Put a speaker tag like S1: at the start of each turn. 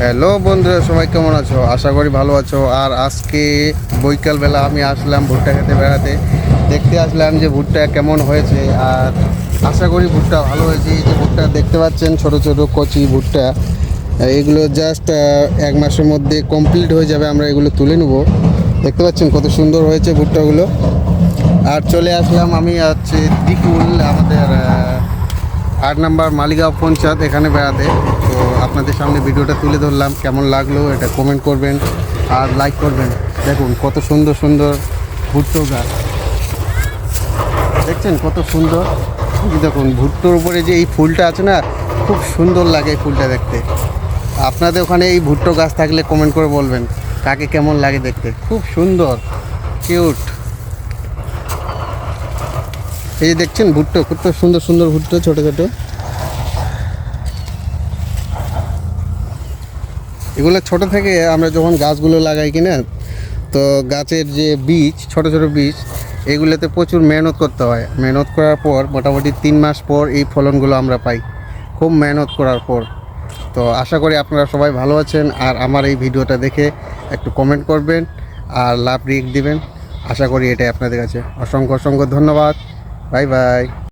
S1: Hello বন্ধুরা, সবাই কেমন আছো? আশা করি ভালো আছো। আর আজকে বৈকালবেলা আমি আসলাম ভুট্টা খেতে বেড়াতে, দেখতে আসলাম যে ভুট্টা কেমন হয়েছে। আর আশা করি ভুট্টা ভালো হয়েছে। এই যে ভুট্টা দেখতে পাচ্ছেন, ছোট ছোট কচি ভুট্টা, এগুলো জাস্ট 1 মাসের মধ্যে কমপ্লিট হয়ে যাবে। আমরা এগুলো তুলে নেব। দেখতে পাচ্ছেন কত সুন্দর হয়েছে ভুট্টাগুলো। আর চলে আসলাম আমি হচ্ছে দিকুল, আমাদের 8 নম্বর মালিগাঁও পঞ্চায়েত, এখানে বেড়াতে। তো আপনাদের সামনে ভিডিওটা তুলে ধরলাম। কেমন লাগলো এটা কমেন্ট করবেন আর লাইক করবেন। দেখুন কত সুন্দর সুন্দর ভুট্টো গাছ, দেখছেন কত সুন্দর। এই দেখুন ভুট্টোর উপরে যে এই ফুলটা আছে না, খুব সুন্দর লাগে এই ফুলটা দেখতে। আপনাদের ওখানে এই ভুট্টো গাছ থাকলে কমেন্ট করে বলবেন কাকে কেমন লাগে দেখতে। খুব সুন্দর, কিউট। এই যে দেখছেন ভুট্টো, কত সুন্দর সুন্দর ভুট্টো, ছোটো ছোটো। এগুলো ছোট থেকে আমরা যখন গাছগুলো লাগাই কিনা, তো গাছের যে বীজ, ছোট ছোট বীজ, এগুলোতে প্রচুর মেহনত করতে হয়। মেহনত করার পর মোটামুটি 3 মাস পর এই ফলনগুলো আমরা পাই, খুব মেহনত করার পর। তো আশা করি আপনারা সবাই ভালো আছেন। আর আমার এই ভিডিওটা দেখে একটু কমেন্ট করবেন আর লাভ রিক দিবেন। আশা করি এটাই আপনাদের কাছে। অসংখ্য অসংখ্য ধন্যবাদ। Bye bye.